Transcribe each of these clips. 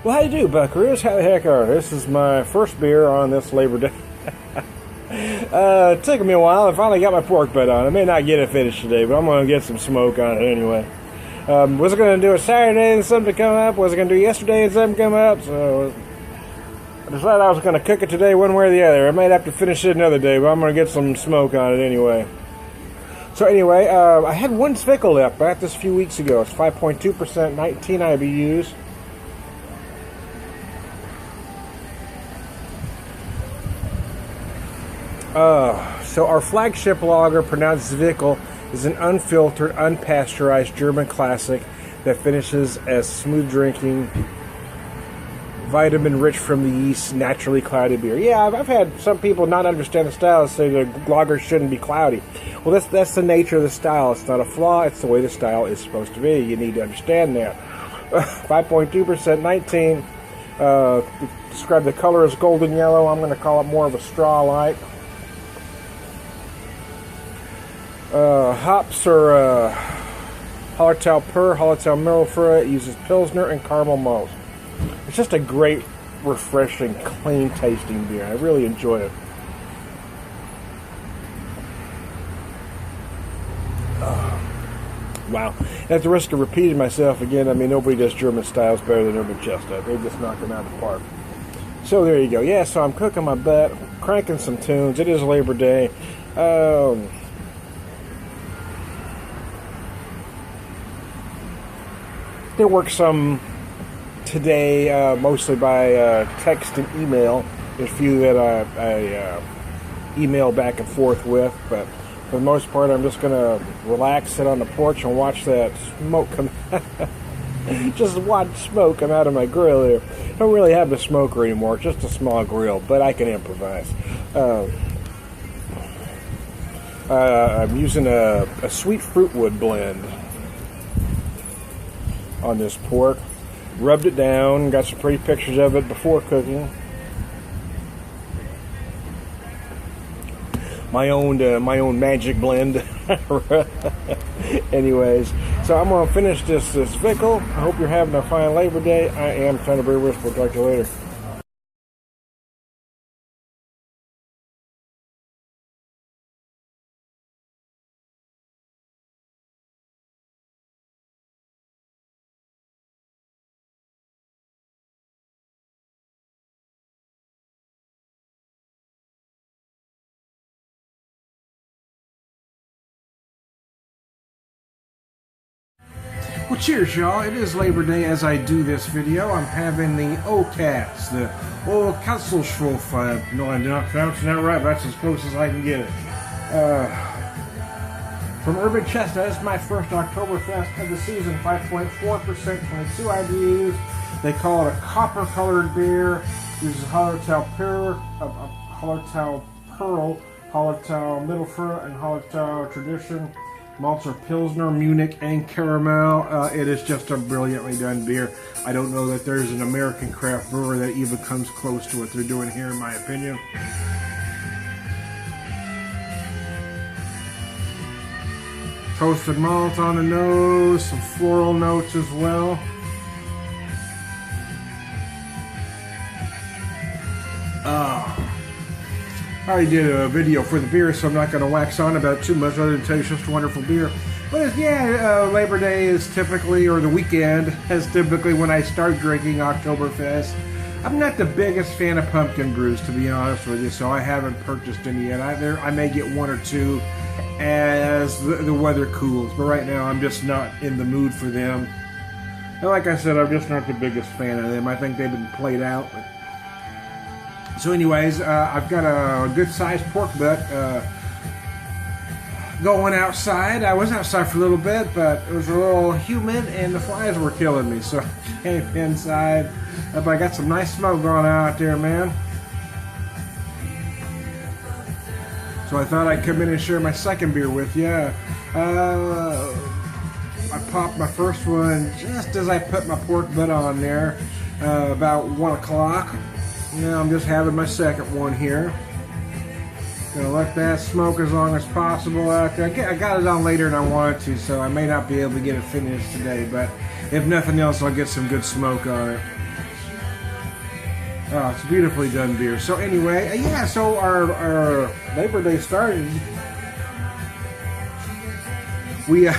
Well, how you do, buckaroos? How the heck are you? This is my first beer on this Labor Day. It took me a while. I finally got my pork butt on. I may not get it finished today, but I'm going to get some smoke on it anyway. Was I going to do it Saturday and something come up? Was I going to do yesterday and something come up? So I decided I was going to cook it today one way or the other. I might have to finish it another day, but I'm going to get some smoke on it anyway. So anyway, I had one Zwickel left. I got this a few weeks ago. It's 5.2%, 19 IBUs. So our flagship lager, pronounced Zwickel, is an unfiltered, unpasteurized German classic that finishes as smooth drinking, vitamin-rich from the yeast, naturally cloudy beer. Yeah, I've had some people not understand the style say the lager shouldn't be cloudy. Well, that's the nature of the style. It's not a flaw. It's the way the style is supposed to be. You need to understand that. 5.2%, 19. Describe the color as golden yellow. I'm going to call it more of a straw-like. Hops are Hallertau Pur, Hallertau Mittelfrüh. It uses Pilsner and caramel malt. It's just a great, refreshing, clean tasting beer. I really enjoy it. Wow. At the risk of repeating myself again, I mean, nobody does German styles better than Urban Chestnut. They just knock them out of the park. So there you go. Yeah, so I'm cooking my butt, cranking some tunes. It is Labor Day. They work some today, mostly by text and email. There's a few that I email back and forth with, but for the most part, I'm just going to relax, sit on the porch, and watch that smoke come just watch smoke come out of my grill here. I don't really have a smoker anymore, just a small grill, but I can improvise. I'm using a sweet fruit wood blend on this pork. Rubbed it down, got some pretty pictures of it before cooking. My own magic blend. Anyways, so I'm gonna finish this Zwickel. I hope you're having a fine Labor Day. I am Thunder Beer Whisper. We'll talk to you later. Well, cheers, y'all. It is Labor Day as I do this video. I'm having the OCAS, the Old Kasselschwolf. No, I'm not pronouncing that right, but that's as close as I can get it. From Urban Chestnut. This is my first Oktoberfest of the season. 5.4%, 22 IBUs. They call it a copper-colored beer. Uses Hallertau Pur, Hallertau Pearl, Hallertau Mittelfrüh, and Hallertau Tradition. Malts are Pilsner, Munich, and Caramel. It is just a brilliantly done beer. I don't know that there's an American craft brewer that even comes close to what they're doing here, in my opinion. Toasted malt on the nose, some floral notes as well. I already did a video for the beer, so I'm not going to wax on about too much other than tell you it's just a wonderful beer. But Labor Day is typically, or the weekend is typically when I start drinking Oktoberfest. I'm not the biggest fan of pumpkin brews, to be honest with you, so I haven't purchased any yet. I may get one or two as the weather cools, but right now I'm just not in the mood for them. And like I said, I'm just not the biggest fan of them. I think they've been played out. So anyways, I've got a good-sized pork butt going outside. I was outside for a little bit, but it was a little humid and the flies were killing me. So I came inside. But I got some nice smoke going out there, man. So I thought I'd come in and share my second beer with you. I popped my first one just as I put my pork butt on there, about 1 o'clock. Now I'm just having my second one here. Gonna let that smoke as long as possible out there. I got it on later than I wanted to, so I may not be able to get it finished today, but if nothing else, I'll get some good smoke on it. Oh, it's beautifully done beer. So anyway, yeah, so our Labor Day started. We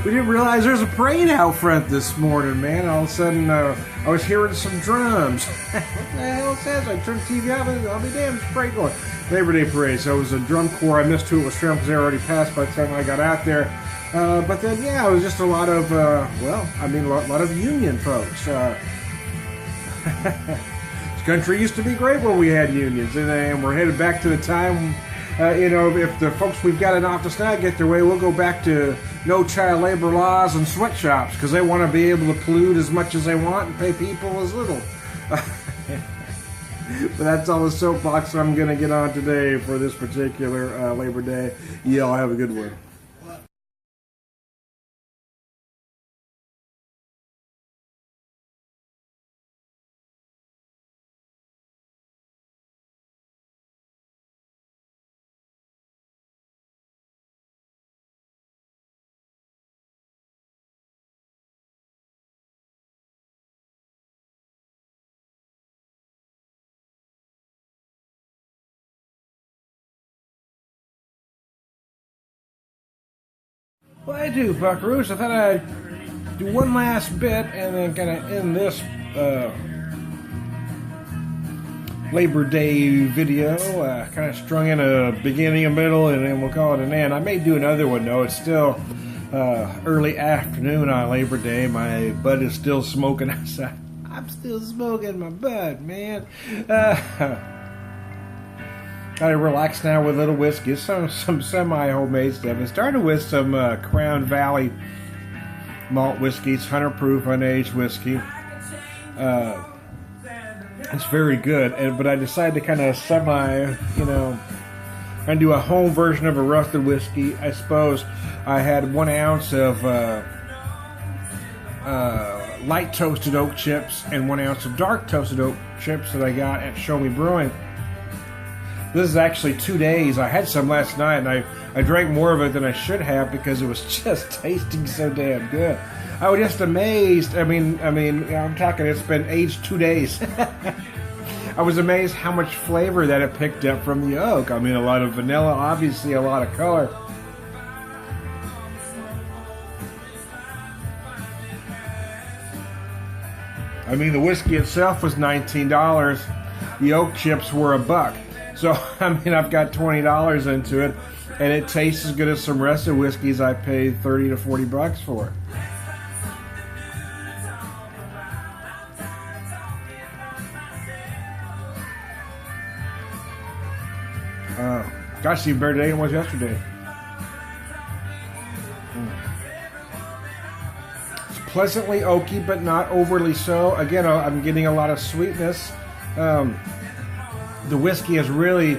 we didn't realize there's a parade out front this morning, man. All of a sudden, I was hearing some drums. What the hell is that? I turned the TV off, and I'll be damned, it's parade going. Labor Day parade. So it was a drum corps. I missed who it was from because they already passed by the time I got out there. But then, yeah, it was just a lot of, a lot of union folks. This country used to be great when we had unions, and we're headed back to the time. If the folks we've got in office now get their way, we'll go back to no child labor laws and sweatshops because they want to be able to pollute as much as they want and pay people as little. But that's all the soapbox I'm going to get on today for this particular Labor Day. Y'all have a good one. Well, I do, Buckaroos. I thought I'd do one last bit and then kind of end this Labor Day video. Kind of strung in a beginning, a middle, and then we'll call it an end. I may do another one, though. It's still early afternoon on Labor Day. My bud is still smoking outside. I'm still smoking my bud, man. I relax now with a little whiskey, some semi-homemade stuff. I started with some Crown Valley malt whiskey. It's 100 proof, unaged whiskey. It's very good, but I decided to kind of and do a home version of a rusted whiskey. I suppose I had 1 ounce of light toasted oak chips and 1 ounce of dark toasted oak chips that I got at Show Me Brewing. This is actually 2 days. I had some last night, and I drank more of it than I should have because it was just tasting so damn good. I was just amazed. I mean, I'm talking. It's been aged 2 days. I was amazed how much flavor that it picked up from the oak. I mean, a lot of vanilla, obviously a lot of color. I mean, the whiskey itself was $19. The oak chips were $1. So, I mean, I've got $20 into it, and it tastes as good as some rusted whiskeys I paid $30 to $40 for. Gosh, even better today than it was yesterday. It's pleasantly oaky, but not overly so. Again, I'm getting a lot of sweetness. The whiskey has really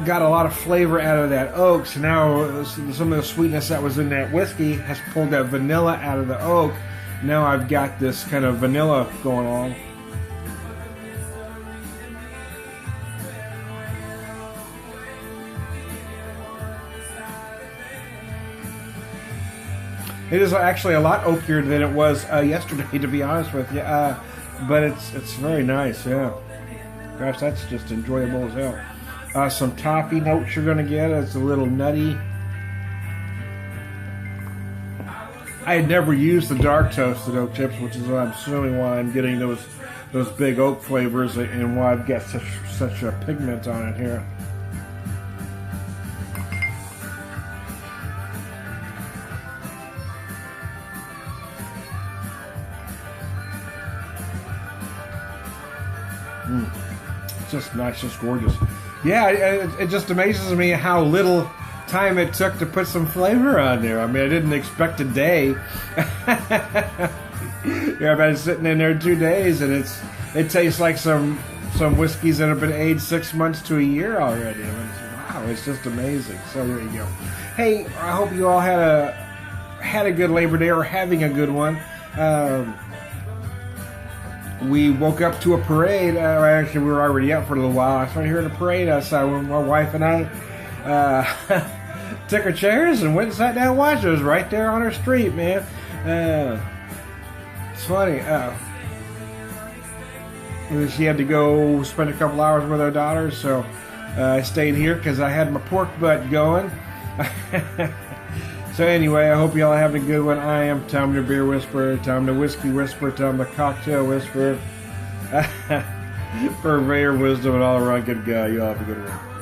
got a lot of flavor out of that oak. So now some of the sweetness that was in that whiskey has pulled that vanilla out of the oak. Now I've got this kind of vanilla going on. It is actually a lot oakier than it was yesterday, to be honest with you. But it's very nice, yeah. Gosh, that's just enjoyable as hell. Some toffee notes you're going to get. It's a little nutty. I had never used the dark toasted oak chips, which is what I'm assuming why I'm getting those big oak flavors and why I've got such a pigment on it here. Just nice, just gorgeous. Yeah, it just amazes me how little time it took to put some flavor on there. I mean, I didn't expect a day. Yeah, I've been sitting in there 2 days, and it tastes like some whiskeys that have been aged 6 months to a year already. I mean, wow, it's just amazing. So there you go. Hey, I hope you all had a good Labor Day or having a good one. We woke up to a parade. Actually, we were already out for a little while. I started hearing a parade outside when my wife and I took our chairs and went and sat down and watched it. It was right there on our street, man. It's funny. She had to go spend a couple hours with her daughter, so I stayed here because I had my pork butt going. So anyway, I hope y'all having a good one. I am Tom the Beer Whisperer, Tom the Whiskey Whisperer, Tom the Cocktail Whisperer. Purveyor of wisdom and all around good guy. You all have a good one.